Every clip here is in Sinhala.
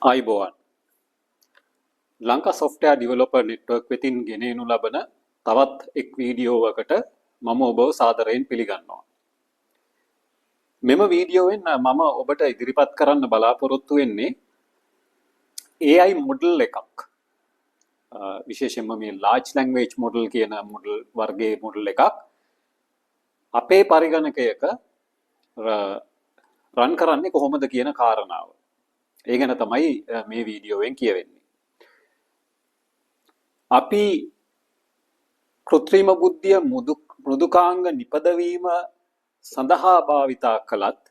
ආයිබෝවන් ලංකා software developer network වෙතින් ගෙනෙනු ලබන තවත් එක් වීඩියෝවකට මම ඔබව සාදරයෙන් පිළිගන්නවා. මෙම වීඩියෝවෙන් මම ඔබට ඉදිරිපත් කරන්න බලාපොරොත්තු වෙන්නේ AI model එකක්. විශේෂයෙන්ම මේ large language model කියන model වර්ගයේ model එකක් අපේ පරිගණකයක රන් කරන්නේ කොහොමද කියන කාරණාව. ඒ ගැන තමයි මේ වීඩියෝවෙන් කියවෙන්නේ. අපි කෘත්‍රිම බුද්ධිය මෘදුකාංග නිපදවීම සඳහා භාවිතා කළත්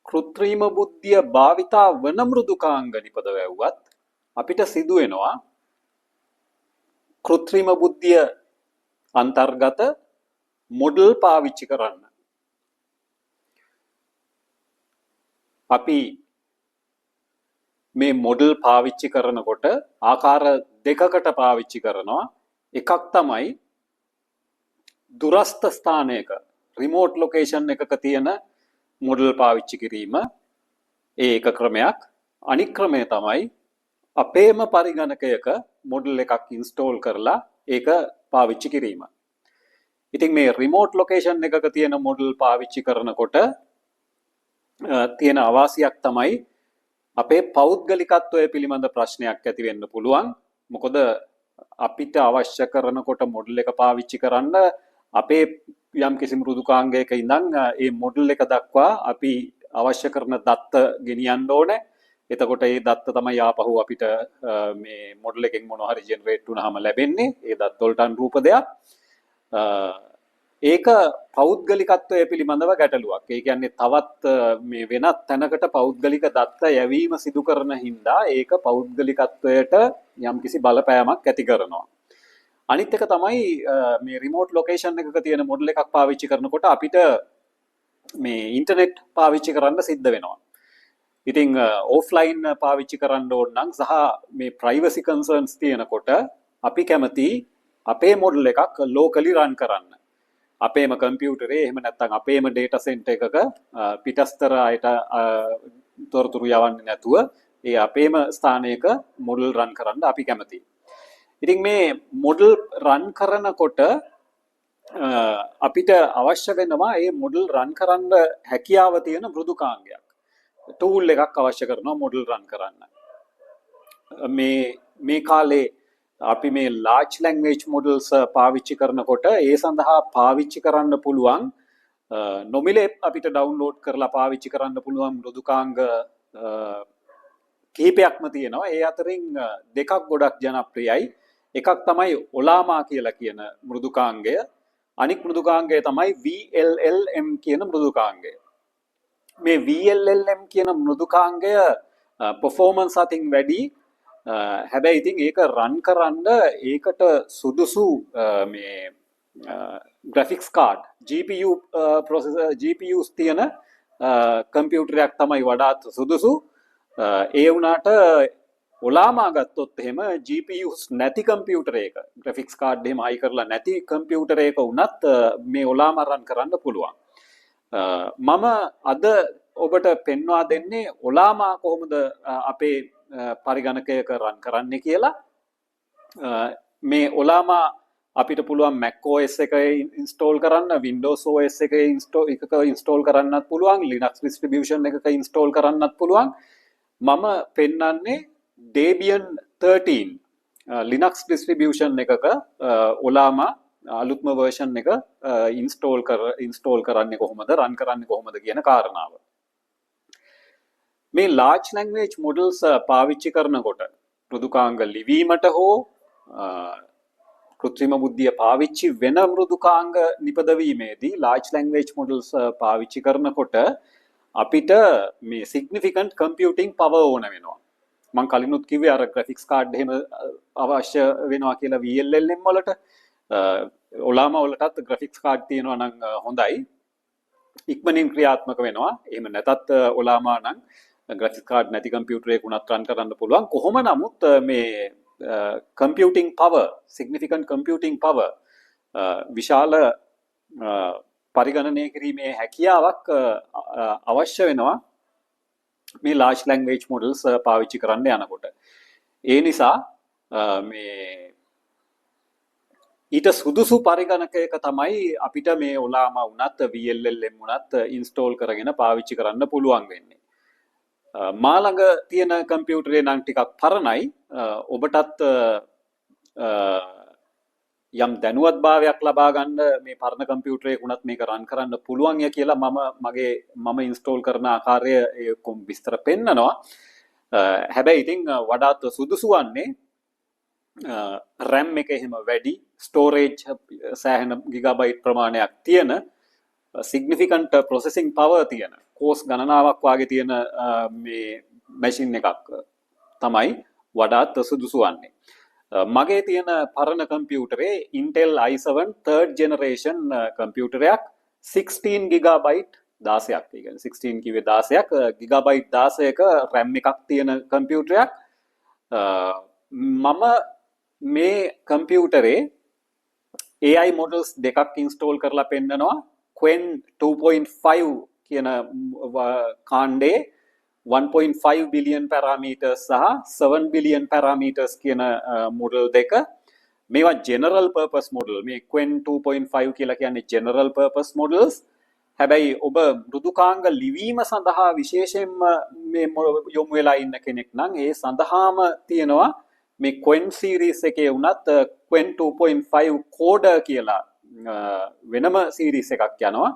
කෘත්‍රිම බුද්ධිය භාවිතා වන මෘදුකාංග නිපදවුවත් අපිට සිදු වෙනවා කෘත්‍රිම බුද්ධිය අන්තර්ගත මොඩල් පාවිච්චි කරන්න. අපි මේ මොඩල් පාවිච්චි කරනකොට ආකාර දෙකකට පාවිච්චි කරනවා. එකක් තමයි දුරස්ත ස්ථානයක රිමෝට් ලොකේෂන් එකක තියෙන මොඩල් පාවිච්චි කිරීම ඒ එක ක්‍රමයක්. අනිත් ක්‍රමය තමයි අපේම පරිගණකයක මොඩල් එකක් ඉන්ස්ටෝල් කරලා ඒක පාවිච්චි කිරීම. ඉතින් මේ රිමෝට් ලොකේෂන් එකක තියෙන මොඩල් පාවිච්චි කරනකොට තියෙන අවාසියක් තමයි අපේ පෞද්ගලිකත්වය පිළිබඳ ප්‍රශ්නයක් ඇති වෙන්න පුළුවන්. මොකද අපිට අවශ්‍ය කරනකොට මොඩල් එක පාවිච්චි කරන්න අපේ යම් කිසි මෘදුකාංගයක ඉඳන් ඒ මොඩල් එක දක්වා අපි අවශ්‍ය කරන දත්ත ගෙනියන්න ඕනේ. එතකොට ඒ දත්ත තමයි ආපහු අපිට මේ මොඩල් එකෙන් මොනවා හරි ජෙනරේට් වුණාම ලැබෙන්නේ. ඒ දත්ත වලට අනුරූප දෙයක්. ඒක පෞද්ගලිකත්වය පිළිබඳව ගැටලුවක්. ඒ කියන්නේ තවත් මේ වෙනත් තැනකට පෞද්ගලික දත්ත යැවීම සිදු කරන හින්දා ඒක පෞද්ගලිකත්වයට යම්කිසි බලපෑමක් ඇති කරනවා. අනිත් එක තමයි මේ රිමෝට් ලොකේෂන් එකක තියෙන මොඩල් එකක් පාවිච්චි කරනකොට අපිට මේ ඉන්ටර්නෙට් පාවිච්චි කරන්න සිද්ධ වෙනවා. ඉතින් ඕෆ්ලයින් පාවිච්චි කරන්න ඕන නම් සහ මේ ප්‍රයිවසි කන්සර්න්ස් තියෙනකොට අපි කැමති අපේ මොඩල් එකක් ලෝකලි රන් කරන්න. අපේම කම්පියුටරේ එහෙම නැත්නම් අපේම ඩේටා සෙන්ටර් එකක පිටස්තර අයට තොරතුරු යවන්නේ නැතුව ඒ අපේම ස්ථානයක මොඩල් රන් කරන්න අපි කැමතියි. ඉතින් මේ මොඩල් රන් කරනකොට අපිට අවශ්‍ය වෙනවා මේ මොඩල් රන් කරන්න හැකියාව තියෙන මෘදුකාංගයක්. ටූල් එකක් අවශ්‍ය කරනවා මොඩල් රන් කරන්න. මේ කාලේ අපි මේ large language models පාවිච්චි කරනකොට ඒ සඳහා පාවිච්චි කරන්න පුළුවන් නොමිලේ අපිට ඩවුන්ලෝඩ් කරලා පාවිච්චි කරන්න පුළුවන් මෘදුකාංග කිහිපයක්ම තියෙනවා. ඒ අතරින් දෙකක් ගොඩක් ජනප්‍රියයි. එකක් තමයි ඔලාමා කියලා කියන මෘදුකාංගය. අනික් මෘදුකාංගය තමයි VLLM කියන මෘදුකාංගය. මේ VLLM කියන මෘදුකාංගය performance අතින් වැඩි. හැබැයි ඉතින් ඒක රන් කරන්න ඒකට සුදුසු මේ graphics card GPUs තියෙන කම්පියුටරයක් තමයි වඩාත් සුදුසු. ඒ වුණාට ඔලාමා ගත්තොත් එහෙම GPUs නැති කම්පියුටරයක graphics card එහෙම හයි කරලා නැති කම්පියුටරයක වුණත් මේ ඔලාමා රන් කරන්න පුළුවන්. මම අද ඔබට පෙන්වා දෙන්නේ ඔලාමා කොහොමද අපේ පරිගණකයක රන් කරන්නේ කියලා. මේ ඔලාමා අපිට පුළුවන් Mac OS එක ඉන්ස්ටෝල් කරන්න, Windows OS එක ඉන්ස්ටෝල් කරන්නත් පුළුවන්, Linux distribution එකක ඉන්ස්ටෝල් කරන්නත් පුළුවන්. මම පෙන්වන්නේ Debian 13 Linux distribution එකක ඔලාමා අලුත්ම version එක ඉන්ස්ටෝල් කරන්නේ කොහොමද, රන් කරන්නේ කොහොමද කියන කාරණාව. මේ large language models පාවිච්චි කරනකොට මෘදුකාංග ලිවීමට හෝ කෘත්‍රිම බුද්ධිය පාවිච්චි වෙන මෘදුකාංග නිපදවීමේදී large language models පාවිච්චි කරනකොට අපිට මේ significant computing power ඕන වෙනවා. මම කලිනුත් කිව්වේ අර graphics card එහෙම අවශ්‍ය වෙනවා කියලා VLLM වලට. ඔලාමා වලටත් graphics card තියෙනවා නම් හොඳයි. ඉක්මනින් ක්‍රියාත්මක වෙනවා. එහෙම නැතත් ඔලාමා නම් graphics card නැති කම්පියුටරයක උනත් රන් කරන්න පුළුවන්. කොහොම නමුත් මේ computing power, significant computing power විශාල පරිගණනය කිරීමේ හැකියාවක් අවශ්‍ය වෙනවා මේ large language models පාවිච්චි කරන්න යනකොට. ඒ නිසා මේ ඊට සුදුසු පරිගණකයක තමයි අපිට මේ ඔලාමා වුණත් VLLM වුණත් ඉන්ස්ටෝල් කරගෙන පාවිච්චි කරන්න පුළුවන් වෙන්නේ. මා ළඟ තියෙන කම්පියුටරේ නම් ටිකක් පරණයි. ඔබටත් යම් දැනුවත්භාවයක් ලබා ගන්න මේ පරණ කම්පියුටරයක වුණත් මේක රන් කරන්න පුළුවන් ය කියලා මම ඉන්ස්ටෝල් කරන ආකාරය විස්තර පෙන්නනවා. හැබැයි ඉතින් වඩාත් සුදුසු වන්නේ RAM එක එහෙම වැඩි, storage සෑහෙන ගිගාබයිට් ප්‍රමාණයක් තියෙන, significant processing power තියෙන, කෝස් ගණනාවක් වාගේ තියෙන මේ මැෂින් එකක් තමයි වඩාත් සුදුසු වන්නේ. මගේ තියෙන පරණ කම්පියුටරේ Intel i7 third generation කම්පියුටරයක් 16 GB 16ක් කියන්නේ 16 කිව්වේ 16ක් GB 16ක RAM එකක් තියෙන කම්පියුටරයක්. මම මේ කම්පියුටරේ AI models දෙකක් ඉන්ස්ටෝල් කරලා පෙන්නනවා. Qwen 2.5 කියන කාණ්ඩේ 1.5 billion parameters සහ 7 billion parameters කියන model දෙක. මේවා general purpose model. මේ Qwen 2.5 කියලා කියන්නේ general purpose models. හැබැයි ඔබ මෘදුකාංග ලිවීම සඳහා විශේෂයෙන්ම මේ යොමු වෙලා ඉන්න කෙනෙක් නම් ඒ සඳහාම තියෙනවා මේ Qwen series එකේ වුණත් Qwen 2.5 coder කියලා වෙනම series එකක් යනවා.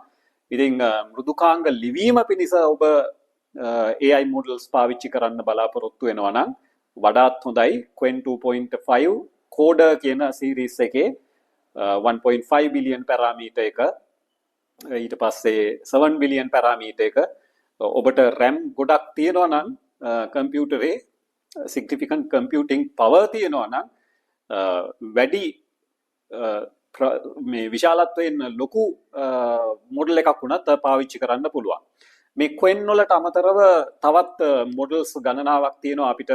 ඉතින් මෘදුකාංග ලිවීම පිණිස ඔබ AI models පාවිච්චි කරන්න බලාපොරොත්තු වෙනවා නම් වඩාත් හොඳයි Qwen 2.5 coder කියන series එකේ 1.5 billion parameter එක ඊට පස්සේ 7 billion parameter එක ඔබට RAM ගොඩක් තියෙනවා නම් කම්පියුටරේ significant computing power තියෙනවා නම් වැඩි මේ විශාලත්වයෙන් ලොකු මොඩල් එකක් වුණත් පාවිච්චි කරන්න පුළුවන්. මේ Qwen වලට අමතරව තවත් මොඩල්ස් ගණනාවක් තියෙනවා අපිට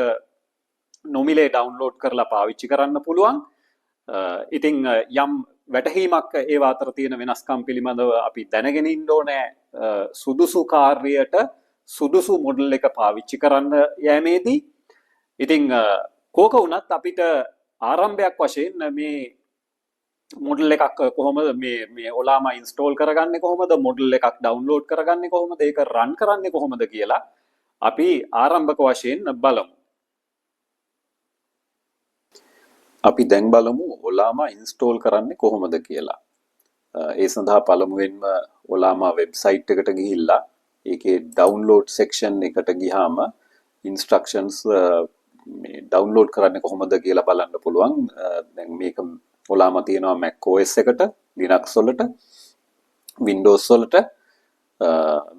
නොමිලේ ඩවුන්ලෝඩ් කරලා පාවිච්චි කරන්න පුළුවන්. ඉතින් යම් වැටහීමක් ඒවා අතර තියෙන වෙනස්කම් පිළිබඳව අපි දැනගෙන ඉන්න ඕනේ. සුදුසු කාර්යයට සුදුසු මොඩල් එක පාවිච්චි කරන්න යෑමේදී ඉතින් කෝක වුණත් අපිට ආරම්භයක් වශයෙන් මේ මොඩල් එකක් කොහොමද මේ ඔලාමා ඉන්ස්ටෝල් කරගන්නේ කොහොමද, මොඩල් එකක් ඩවුන්ලෝඩ් කරගන්නේ කොහොමද, ඒක රන් කරන්නේ කොහොමද කියලා අපි ආරම්භක වශයෙන් බලමු. අපි දැන් බලමු ඔලාමා ඉන්ස්ටෝල් කරන්නේ කොහොමද කියලා. ඒ සඳහා පළමුවෙන්ම ඔලාමා වෙබ්සයිට් එකට ගිහිල්ලා ඒකේ ඩවුන්ලෝඩ් සෙක්ෂන් එකට ගියාම ඉන්ස්ට්‍රක්ෂන්ස් මේ ඩවුන්ලෝඩ් කරන්නේ කොහොමද කියලා බලන්න පුළුවන්. දැන් මේක ඔලාමා තියෙනවා Mac OS එකට, Linux වලට, Windows වලට.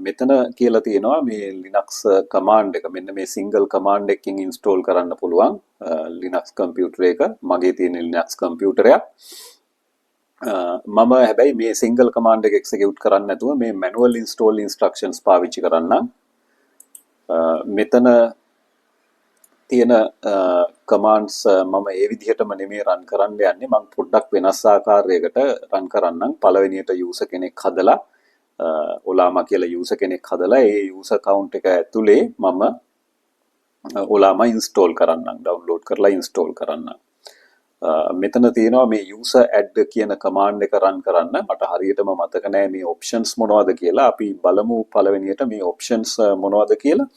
මෙතන කියලා තියෙනවා මේ Linux command එක. මෙන්න මේ single command එකකින් install කරන්න පුළුවන් Linux computer එක. මගේ තියෙන Linux computerයක්. මම හැබැයි මේ single command එක execute කරන්න නැතුව මේ manual install instructions පාවිච්චි කරන්නම්. මෙතන තියෙන commands මම ඒ විදිහටම නෙමෙයි run කරන්න යන්නේ. මම පොඩ්ඩක් වෙනස් ආකාරයකට run කරන්නම්. පළවෙනියට user කෙනෙක් හදලා ඔලාමා කියලා user කෙනෙක් හදලා ඒ user account එක ඇතුලේ මම ඔලාමා install කරන්නම්. download කරලා install කරන්නම්. මෙතන තියෙනවා මේ user add කියන command එක run කරන්න. මට හරියටම මතක නෑ මේ options මොනවද කියලා. අපි බලමු පළවෙනියට මේ options මොනවද කියලා.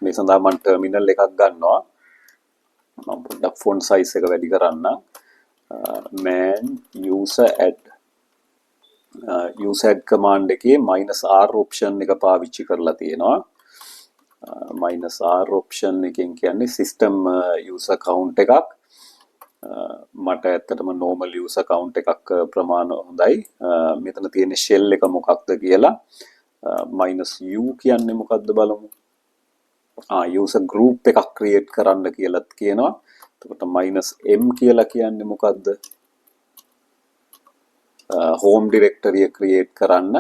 මේ සඳහා මම terminal එකක් ගන්නවා. මම පොඩ්ඩක් font size එක වැඩි කරන්න. man user add user add command එකේ -r option එක පාවිච්චි කරලා තියෙනවා. -r option එකෙන් කියන්නේ system user account එකක්. මට ඇත්තටම normal user account එකක් ප්‍රමාණ හොඳයි. මෙතන තියෙන shell එක මොකක්ද කියලා -u කියන්නේ මොකක්ද බලමු. user group එකක් create කරන්න කියලාත් කියනවා. එතකොට -m කියලා කියන්නේ මොකක්ද? home directory create කරන්න.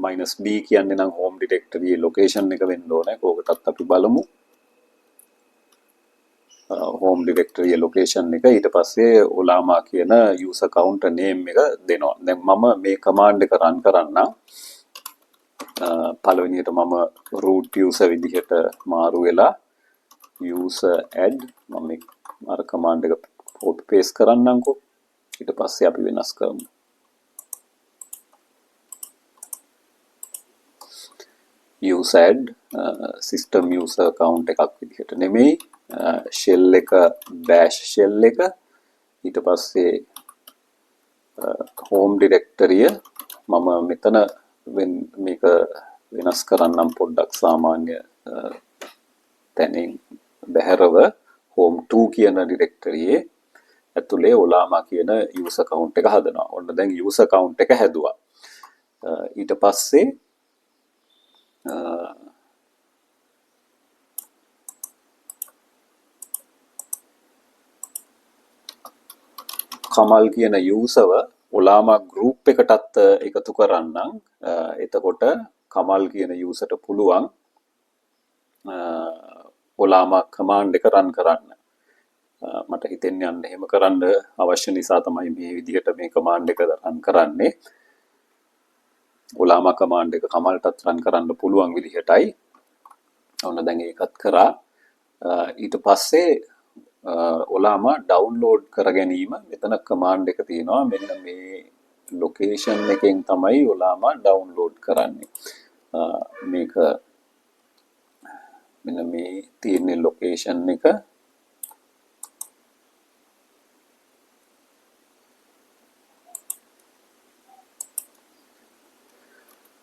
-b කියන්නේ නම් home directory location එක වෙන්න ඕනේ. කෝකටත් අපි බලමු. home directory location එක ඊට පස්සේ ඔලාමා කියන user account name එක දෙනවා. දැන් මම මේ command එක run කරන්න. පළවෙනියට මම root user විදිහට මාරු වෙලා user add මම අර command එක copy paste කරන්නම්කෝ. ඊට පස්සේ අපි වෙනස් කරමු. user add system user account එකක් විදිහට නෙමෙයි shell එක bash shell එක ඊට පස්සේ home directory මම මෙතන මේක වෙනස් කරන්නම් පොඩ්ඩක් සාමාන්‍ය තැනින් බැහැරව home 2 කියන directory ඇතුලේ ඔලාමා කියන user account එක හදනවා. ඔන්න දැන් user account එක හැදුවා. ඊට පස්සේ කමල් කියන යූසර්ව ඔලාමා ගෲප් එකටත් එකතු කරන්නම්. එතකොට කමල් කියන යූසර්ට පුළුවන් ඔලාමා කමාන්ඩ් එක රන් කරන්න. මට හිතෙන්නේ යන්න එහෙම කරන්න අවශ්‍ය නිසා තමයි මේ විදිහට මේ කමාන්ඩ් එක රන් කරන්නේ. ඔලාමා කමාන්ඩ් එක කමල්ටත් රන් කරන්න පුළුවන් විදිහටයි. ඔන්න දැන් ඒකත් කරා. ඊට පස්සේ ඔලාමා ඩවුන්ලෝඩ් කර ගැනීම මෙතන කමාන්ඩ් එක තියෙනවා. මෙන්න මේ ලොකේෂන් එකෙන් තමයි ඔලාමා ඩවුන්ලෝඩ් කරන්නේ. මේක මෙන්න මේ තියෙන ලොකේෂන් එක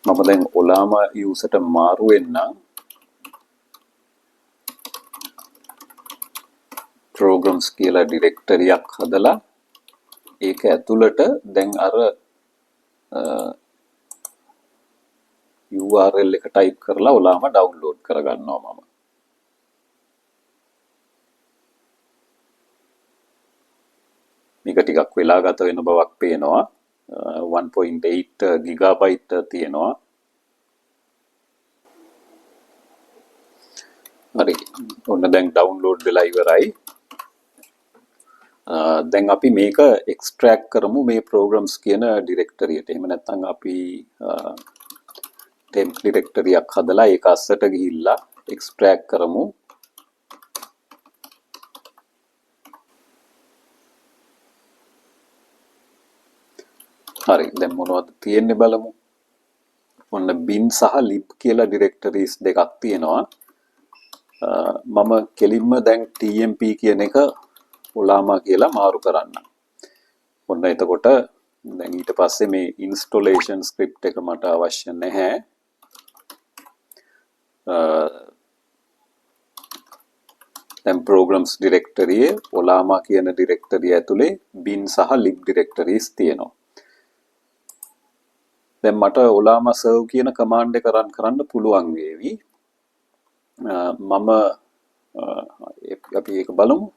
මම දැන් ඔලාමා යූසර්ට මාරු වෙන්නම්. programs කියලා directory එකක් හදලා ඒක ඇතුළට දැන් අර URL එක type කරලා ඔලාමා download කරගන්නවා මම. මේක ටිකක් වෙලා ගත වෙන බවක් පේනවා. 1.8 gigabyte තියෙනවා. හරි. ඔන්න දැන් download වෙලා ඉවරයි. දැන් අපි මේක extract කරමු මේ programs කියන directory එකට. එහෙම නැත්නම් අපි temp directory එකක් හදලා ඒක අස්සට ගිහිල්ලා extract කරමු. හරි. දැන් මොනවද තියෙන්නේ බලමු. ඔන්න bin සහ lib කියලා directories දෙකක් තියෙනවා. මම කෙලින්ම දැන් tmp කියන එක ඔලාමා කියලා මාරු කරන්න. ඔන්න එතකොට දැන් ඊට පස්සේ මේ installation script එක මට අවශ්‍ය නැහැ. දැන් programs directory ඔලාමා කියන directory ඇතුලේ bin සහ lib directories තියෙනවා. දැන් මට ඔලාමා serve කියන command එක run කරන්න පුළුවන් වේවි. මම අපි ඒක බලමු.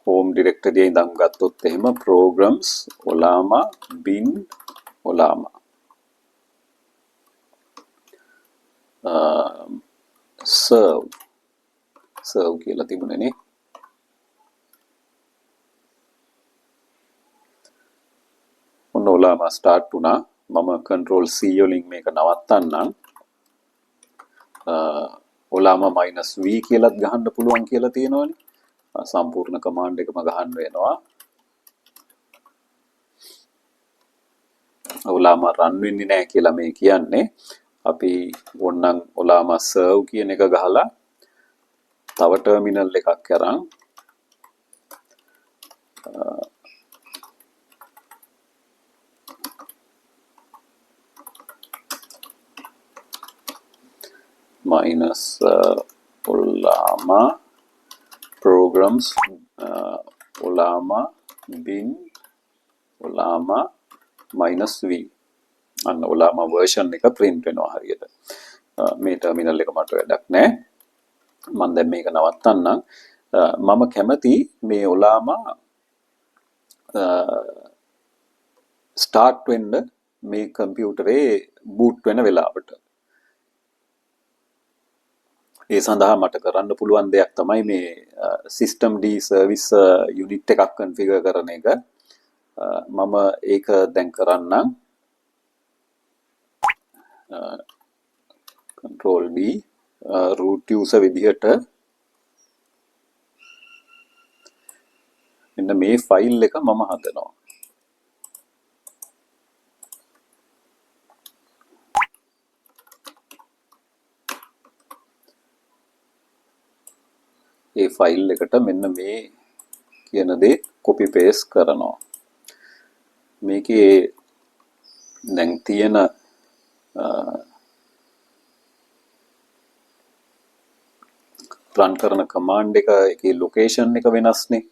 home directory එකේ ඉඳන් ගත්තොත් එහෙම programs ඔලාමා bin ඔලාමා serve කියලා තිබුණේ නේ. ඔන්න ඔලාමා start වුණා. මම control C වලින් මේක නවත්තන්නම්. ඔලාමා -v කියලාත් ගහන්න පුළුවන් කියලා තියෙනවනේ. සම්පූර්ණ command එකම ගහන්න වෙනවා. ඔලාමා run වෙන්නේ නැහැ කියලා මේ කියන්නේ. අපි ඕනනම් ඔලාමා serve කියන එක ගහලා තව terminal එකක් කරන් -ඔලාමා programs ඔලාමා bin ඔලාමා -v අන්න ඔලාමා version එක print වෙනවා හරියට. මේ terminal එක මට වැඩක් නැහැ. මම දැන් මේක නවත්තන්නම්. මම කැමති මේ ඔලාමා start වෙන්න මේ කම්පියුටරේ boot වෙන වෙලාවට. ඒ සඳහා මට කරන්න පුළුවන් දෙයක් තමයි මේ systemd service unit එකක් configure කරන එක. මම ඒක දැන් කරන්නම්. control D root user විදිහට මෙන්න මේ ෆයිල් එක මම හදනවා. ඒ ෆයිල් එකට මෙන්න මේ කියන දේ copy paste කරනවා. මේකේ දැන් තියෙන run කරන command එකේ location එක වෙනස්නේ.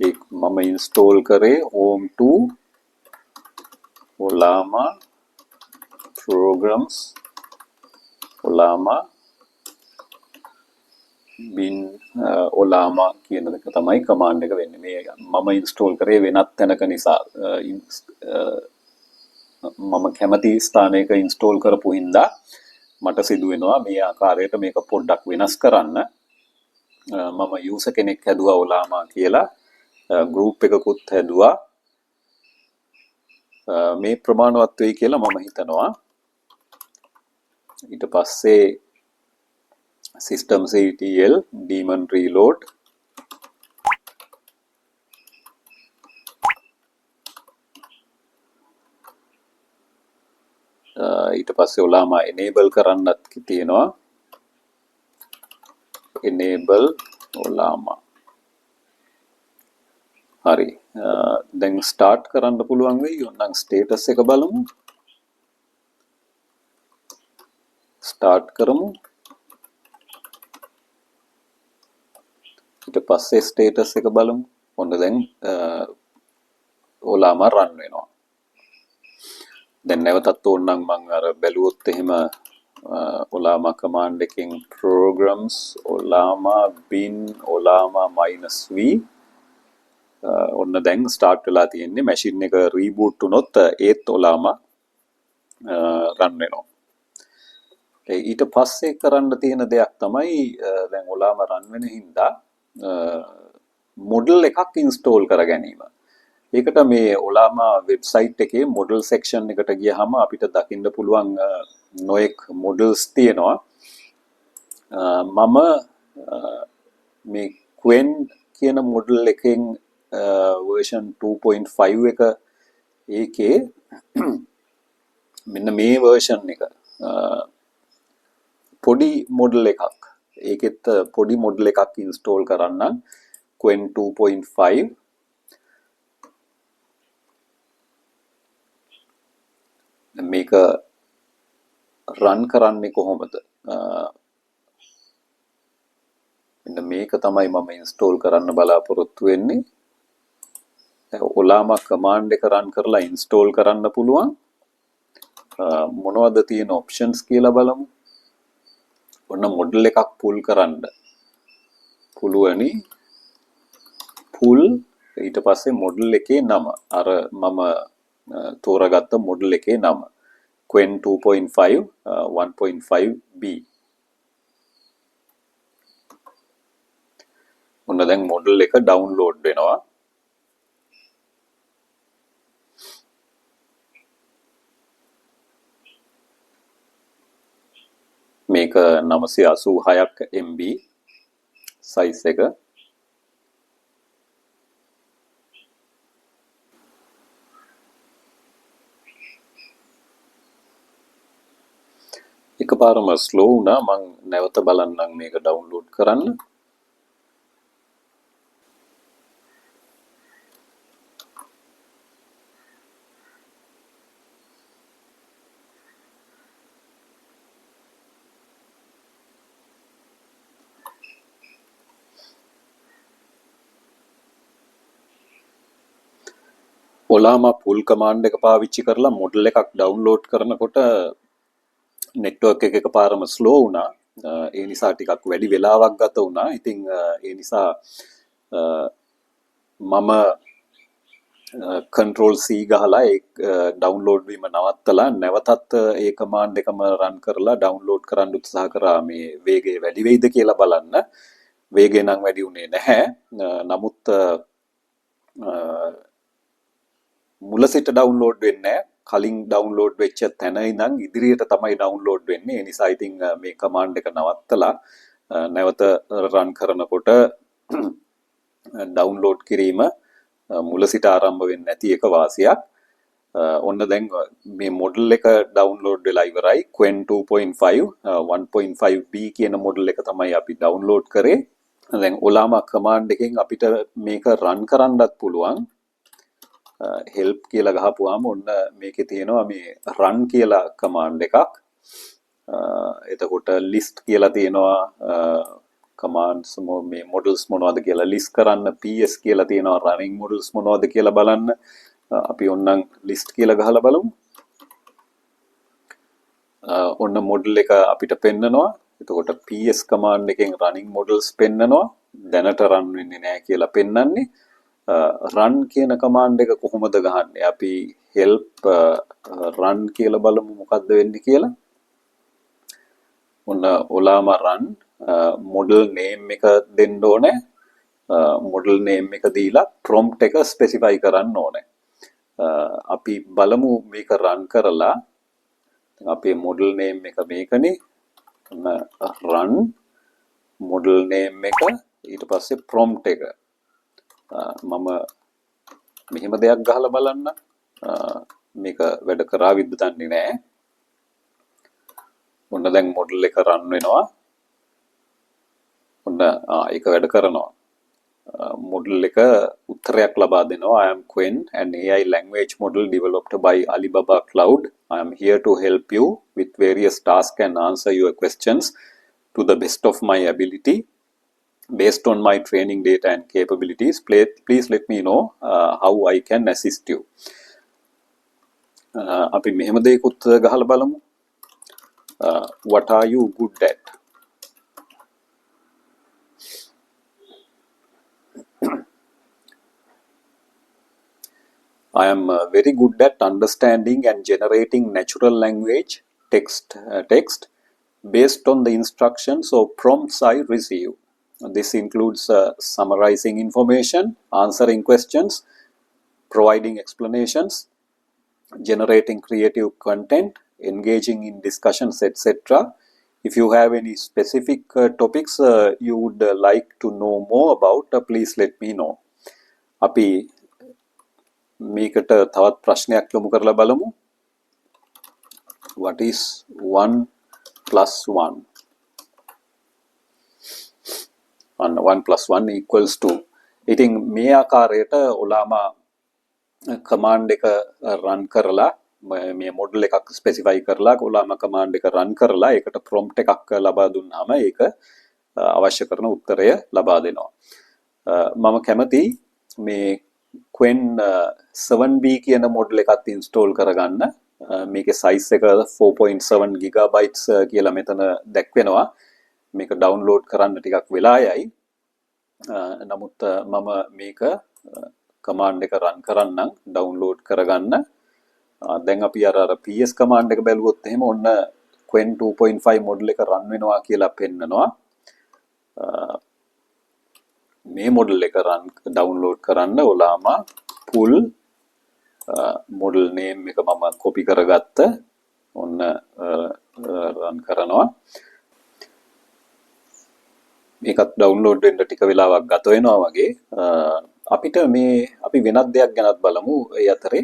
ඒක මම install කරේ home2 Ollama programs Ollama bin Ollama කියන එක තමයි command එක වෙන්නේ. මේ මම install කරේ වෙනත් තැනක නිසා මම කැමති ස්ථානයක install කරපු හින්දා මට සිදු වෙනවා මේ ආකාරයට මේක පොඩ්ඩක් වෙනස් කරන්න. මම user කෙනෙක් හැදුවා Ollama කියලා group එකකුත් හැදුවා. මේ ප්‍රමාණවත් වෙයි කියලා මම හිතනවා. ඊට පස්සේ systemctl daemon reload ඊට පස්සේ Ollama enable කරන්නත් තියෙනවා. enable Ollama හරි. දැන් start කරන්න පුළුවන් වෙයි. ඔන්නම් status එක බලමු. start කරමු. ඊට පස්සේ status එක බලමු. ඔන්න දැන් Ollama run වෙනවා. දැන් නැවතත් ඕනනම් මම අර බැලුවොත් එහෙම Ollama command එකෙන් programs Ollama bin Ollama -v ඔන්න දැන් start වෙලා තියෙන්නේ. machine එක reboot වුණොත් ඒත් Ollama run වෙනවා. ඊට පස්සේ කරන්න තියෙන දෙයක් තමයි දැන් Ollama run වෙන හින්දා model එකක් install කර ගැනීම. ඒකට මේ Ollama website එකේ model section එකට ගියහම අපිට දකින්න පුළුවන් නොඑක් models තියෙනවා. මම මේ Qwen කියන model එකෙන් version 2.5 එක ඒකේ මෙන්න මේ version එක පොඩි model එකක්. ඒකෙත් පොඩි model එකක් install කරන්න Qwen 2.5 මේක run කරන්නේ කොහොමද? මෙන්න මේක තමයි මම install කරන්න බලාපොරොත්තු වෙන්නේ. Ollama command එක run කරලා install කරන්න පුළුවන්. මොනවද තියෙන options කියලා බලමු. ඔන්න model එකක් pull කරන්න පුළුවනි. pull ඊට පස්සේ model එකේ නම අර මම තෝරාගත්ත model එකේ නම Qwen 2.5 1.5b. ඔන්න දැන් model එක download වෙනවා. මේක 986ක් MB size එක. එකපාරම slow වුණා. මම නැවත බලන්නම් මේක download කරන්න. Ollama pull command එක පාවිච්චි කරලා model එකක් download කරනකොට network එක එකපාරම slow වුණා. ඒ නිසා ටිකක් වැඩි වෙලාවක් ගත වුණා. ඉතින් ඒ නිසා මම control C ගහලා ඒ download වීම නවත්තලා නැවතත් ඒ command එකම run කරලා download කරන්න උත්සාහ කරා මේ වේගය වැඩි වෙයිද කියලා බලන්න. වේගය නම් වැඩි වුණේ නැහැ. නමුත් මුල සිට download වෙන්නේ නැහැ. කලින් ඩවුන්ලෝඩ් වෙච්ච තැන ඉඳන් ඉදිරියට තමයි ඩවුන්ලෝඩ් වෙන්නේ. ඒ නිසා ඉතින් මේ කමාන්ඩ් එක නවත්තලා නැවත රන් කරනකොට ඩවුන්ලෝඩ් කිරීම මුල සිට ආරම්භ වෙන්නේ නැති එක වාසියක්. ඔන්න දැන් මේ මොඩල් එක ඩවුන්ලෝඩ් වෙලා ඉවරයි. Qwen 2.5 1.5b කියන මොඩල් එක තමයි අපි ඩවුන්ලෝඩ් කරේ. දැන් ඔලාමා කමාන්ඩ් එකෙන් අපිට මේක රන් කරන්නත් පුළුවන්. help කියලා ගහපුවාම ඔන්න මේකේ තියෙනවා මේ run කියලා කමාන්ඩ් එකක්. එතකොට list කියලා තියෙනවා commands මේ models මොනවද කියලා list කරන්න. ps කියලා තියෙනවා running models මොනවද කියලා බලන්න. අපි ඔන්නම් list කියලා ගහලා බලමු. ඔන්න model එක අපිට පෙන්නනවා. එතකොට ps command එකෙන් running models පෙන්නනවා. දැනට run වෙන්නේ නැහැ කියලා පෙන්නන්නේ. run කියන command එක කොහොමද ගහන්නේ? අපි help run කියලා බලමු මොකද්ද වෙන්නේ කියලා. ඔන්න ඔලාමා run model name එක දෙන්න ඕනේ. model name එක දීලා prompt එක specify කරන්න ඕනේ. අපි බලමු මේක run කරලා. අපේ model name එක මේකනේ. run model name එක ඊට පස්සේ prompt එක. මම මෙහෙම දෙයක් ගහලා බලන්න. මේක වැඩ කරාවිද දන්නේ නැහැ. ඔන්න දැන් model එක run වෙනවා. ඔන්න ඒක වැඩ කරනවා. model එක උත්තරයක් ලබා දෙනවා. I am Qwen, an AI language model developed by Alibaba Cloud. I am here to help you with various tasks and answer your questions to the best of my ability. Based on my training data and capabilities, please let me know how I can assist you. අපි මෙහෙම දෙයක්ත් ගහලා බලමු. What are you good at? I am very good at understanding and generating natural language text based on the instructions or prompts I receive. This includes summarizing information, answering questions, providing explanations, generating creative content, engaging in discussions, etc. If you have any specific topics you would like to know more about, please let me know. අපි මේකට තවත් ප්‍රශ්නයක් යොමු කරලා බලමු. What is 1 plus 1? 1 plus 1 equals 2. ඉතින් මේ ආකාරයට ඔලාමා command එක run කරලා මේ model එකක් specify කරලා ඔලාමා command එක run කරලා ඒකට prompt එකක් ලබා දුන්නාම ඒක අවශ්‍ය කරන උත්තරය ලබා දෙනවා. මම කැමති මේ Qwen 7b කියන model එකත් install කරගන්න. මේකේ size එක 4.7 gigabytes කියලා මෙතන දැක්වෙනවා. මේක download කරන්න ටිකක් වෙලා යයි. නමුත් මම මේක command එක run කරන්නම් download කරගන්න. දැන් අපි අර ps command එක බැලුවොත් එහෙම ඔන්න Qwen 2.5 model එක run වෙනවා කියලා පෙන්නනවා. මේ model එක run download කරන්න ඔලාමා pull model name එක මම copy කරගත්ත. ඔන්න run කරනවා. මේකත් download වෙන්න ටික වෙලාවක් ගත වෙනවා වගේ. අපිට මේ අපි වෙනත් දෙයක් ගැනත් බලමු. ඒ අතරේ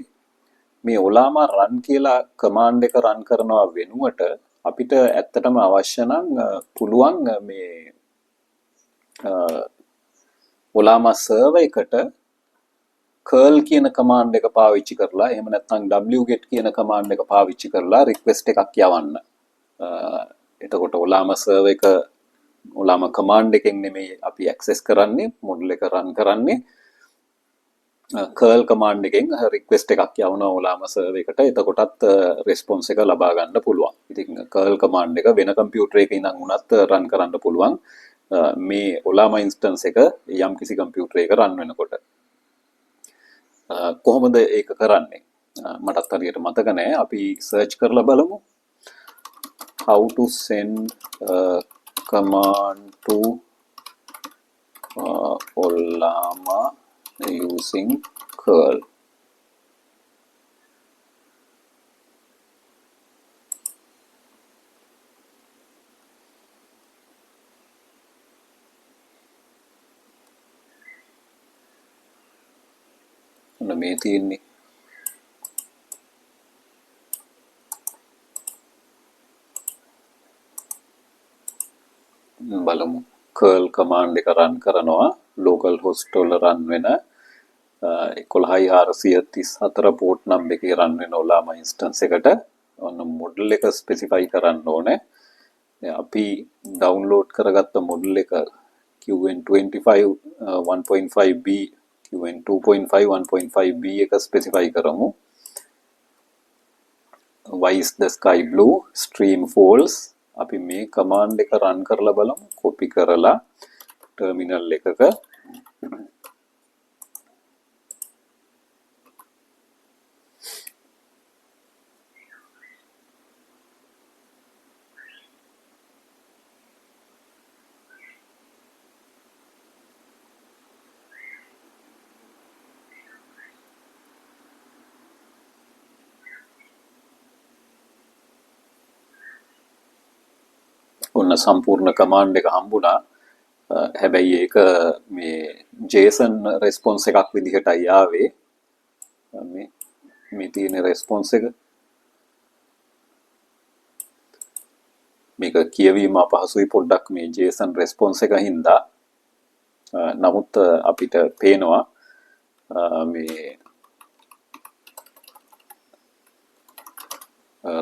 මේ ඔලාමා run කියලා command එක run කරනවා වෙනුවට අපිට ඇත්තටම අවශ්‍ය නම් පුළුවන් මේ ඔලාමා server එකට curl කියන command එක පාවිච්චි කරලා එහෙම නැත්නම් wget කියන command එක පාවිච්චි කරලා request එකක් යවන්න. එතකොට ඔලාමා server එක ඔලාමා command එකෙන් නෙමෙයි අපි access කරන්නේ model එක run කරන්නේ curl command එකෙන් request එකක් යවනවා ඔලාමා server එකට. එතකොටත් response එක ලබා ගන්න පුළුවන්. ඉතින් curl command එක වෙන computer එකක ඉඳන් උනත් run කරන්න පුළුවන්. මේ ඔලාමා instance එක යම් කිසි computer එකක run වෙනකොට. කොහොමද ඒක කරන්නේ? මටත් හරියට මතක නැහැ. අපි search කරලා බලමු. How to send command to Ollama using curl. ඔන්න මේ තියෙන්නේ. බලමු. curl command එක run කරනවා local host වල run වෙන 11434 port number එකේ run වෙන Ollama instance එකට ඔන්න model එක specify කරන්න ඕනේ. අපි download කරගත්ත model එක QN25 1.5b QN2.5 1.5b එක specify කරමු. Why is the sky blue? Stream false. අපි මේ command එක run කරලා බලමු. copy කරලා terminal එකක ඔන්න සම්පූර්ණ command එක හම්බුණා. හැබැයි ඒක මේ JSON response එකක් විදිහටයි ආවේ. මේ තියෙන response එක. මේක කියවීම අපහසුයි පොඩ්ඩක් මේ JSON response එක හින්දා. නමුත් අපිට පේනවා මේ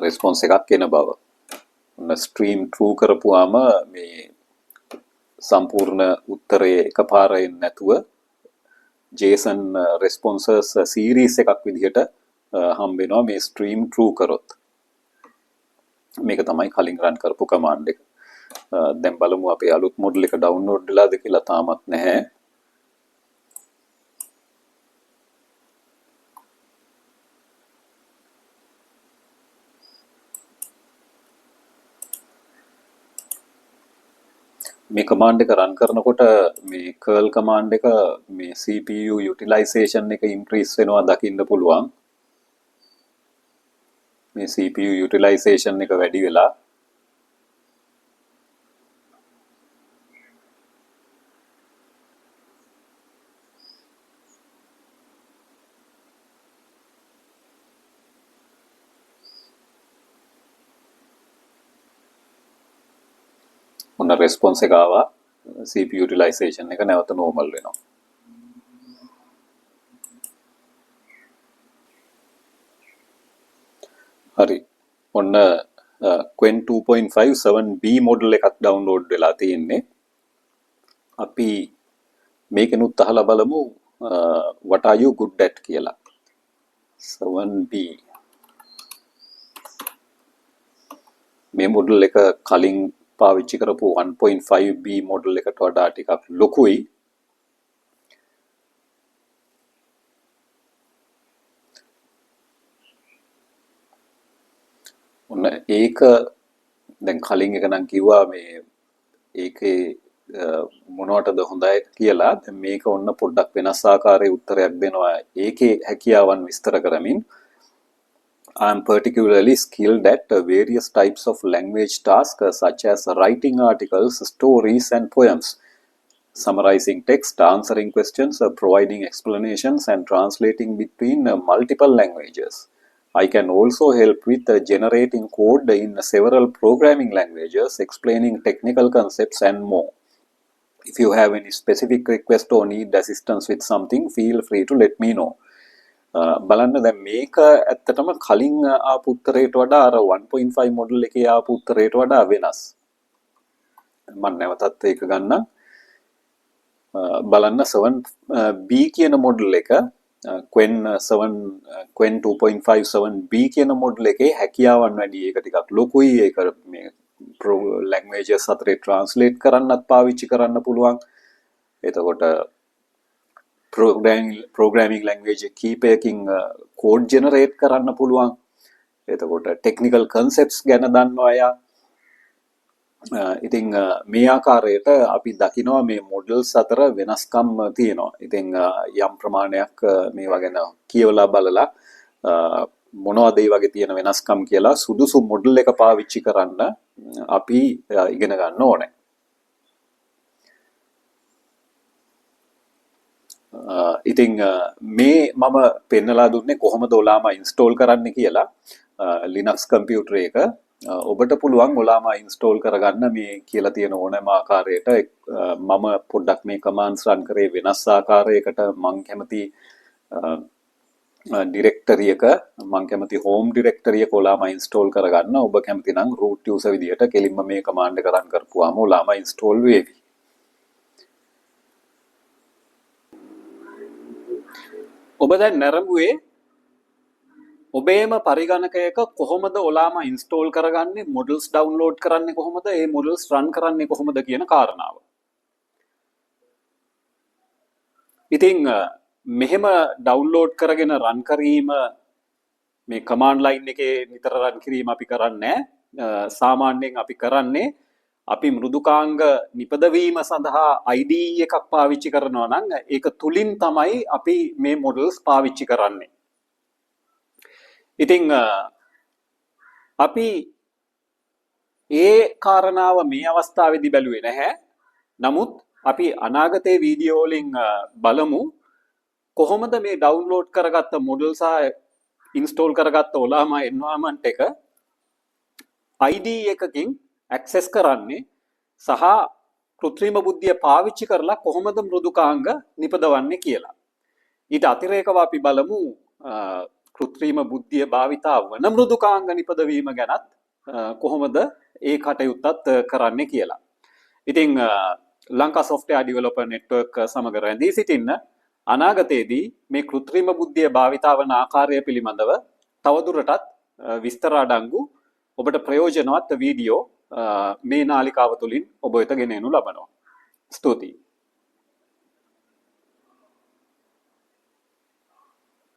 response එකක් එන බව. stream true කරපුවාම මේ සම්පූර්ණ උත්තරේ එකපාර එන්නේ නැතුව JSON responses series එකක් විදිහට හම්බ වෙනවා මේ stream true කරොත්. මේක තමයි කලින් run කරපු command එක. දැන් බලමු අපේ අලුත් model එක download වෙලාද කියලා. තාමත් නැහැ. මේ command එක run කරනකොට මේ curl command එක මේ CPU utilization එක increase වෙනවා දකින්න පුළුවන්. මේ CPU utilization එක වැඩි වෙලා ඔන්න response එක ආවා. CPU utilization එක නැවත normal වෙනවා. හරි. ඔන්න Qwen 2.5 7B model එකක් download වෙලා තියෙන්නේ. අපි මේකෙනුත් අහලා බලමු what are you good at කියලා. 7B මේ model එක කලින් පාවිච්චි කරපු 1.5B model එකට වඩා ටිකක් ලොකුයි. ඔන්න ඒක දැන් කලින් එක නම් කිව්වා මේ ඒකේ මොනවටද හොඳයි කියලා. දැන් මේක ඔන්න පොඩ්ඩක් වෙනස් ආකාරයේ උත්තරයක් දෙනවා. ඒකේ හැකියාවන් විස්තර කරමින් I am particularly skilled at various types of language tasks such as writing articles, stories and poems, summarizing text, answering questions, providing explanations and translating between multiple languages. I can also help with generating code in several programming languages, explaining technical concepts and more. If you have any specific request or need assistance with something, feel free to let me know. බලන්න දැන් මේක ඇත්තටම කලින් ආපු උත්තරයට වඩා අර 1.5 මොඩල් එකේ ආපු උත්තරයට වඩා වෙනස්. මම නැවතත් ඒක ගන්නම්. බලන්න 7B කියන මොඩල් එක Qwen 2.5 7B කියන මොඩල් එකේ හැකියාවන් වැඩි. ඒක ටිකක් ලොකුයි. ඒක මේ languages අතරේ translate කරන්නත් පාවිච්චි කරන්න පුළුවන්. එතකොට programming language කීපයකින් code generate කරන්න පුළුවන්. එතකොට technical concepts ගැන දන්නවා අය. ඉතින් මේ ආකාරයට අපි දකිනවා මේ models අතර වෙනස්කම් තියෙනවා. ඉතින් යම් ප්‍රමාණයක් මේවා ගැන කියවලා බලලා මොනවද ඒ වගේ තියෙන වෙනස්කම් කියලා සුදුසු model එක පාවිච්චි කරන්න අපි ඉගෙන ගන්න ඕනේ. ඉතින් මේ මම පෙන්නලා දුන්නේ කොහොමද ඔලාමා ඉන්ස්ටෝල් කරන්න කියලා ලිනක්ස් කම්පියුටර් එක. ඔබට පුළුවන් ඔලාමා ඉන්ස්ටෝල් කරගන්න මේ කියලා තියෙන ඕනෑම ආකාරයට. මම පොඩ්ඩක් මේ කමාන්ඩ්ස් රන් කරේ වෙනස් ආකාරයකට. මං කැමති ඩිරෙක්ටරි එක මං කැමති හෝම් ඩිරෙක්ටරි එක ඔලාමා ඉන්ස්ටෝල් කරගන්න. ඔබ කැමති නම් root user විදියට කෙලින්ම මේ කමාන්ඩ් එක රන් කරපුවාම ඔලාමා ඉන්ස්ටෝල් වේවි. ඔබ දැන් නැරඹුවේ ඔබේම පරිගණකයක කොහොමද ඔලාමා ඉන්ස්ටෝල් කරගන්නේ, මොඩල්ස් ඩවුන්ලෝඩ් කරන්නේ කොහොමද, ඒ මොඩල්ස් රන් කරන්නේ කොහොමද කියන කාරණාව. ඉතින් මෙහෙම ඩවුන්ලෝඩ් කරගෙන රන් කිරීම මේ කමාන්ඩ් ලයින් එකේ නිතර රන් කිරීම අපි කරන්නේ සාමාන්‍යයෙන් අපි කරන්නේ අපි මෘදුකාංග නිපදවීම සඳහා IDE එකක් පාවිච්චි කරනවා නම් ඒක තුලින් තමයි අපි මේ මොඩල්ස් පාවිච්චි කරන්නේ. ඉතින් අපි ඒ කාරණාව මේ අවස්ථාවේදී බැලුවේ නැහැ. නමුත් අපි අනාගතයේ වීඩියෝ වලින් බලමු කොහොමද මේ ඩවුන්ලෝඩ් කරගත්ත මොඩල් සහ ඉන්ස්ටෝල් කරගත්ත ඔලාමා එන්වයරන්මන්ට් එක IDE එකකින් ඇක්සස් කරන්නේ සහ කෘත්‍රිම බුද්ධිය පාවිච්චි කරලා කොහොමද මෘදුකාංග නිපදවන්නේ කියලා. ඊට අතිරේකව අපි බලමු කෘත්‍රිම බුද්ධිය භාවිතා වන මෘදුකාංග නිපදවීම ගැනත් කොහොමද ඒ කටයුත්තත් කරන්නේ කියලා. ඉතින් ලංකා සොෆ්ට්වෙයාර් ඩෙවලොපර් නෙට්වර්ක් සමග රැඳී සිටින්න අනාගතයේදී මේ කෘත්‍රිම බුද්ධිය භාවිතා වන ආකාරය පිළිබඳව තවදුරටත් විස්තර අඩංගු ඔබට ප්‍රයෝජනවත් වීඩියෝ මේ නාලිකාව තුලින් ඔබ වෙත ගෙන එනු ලබනවා. ස්තුතියි.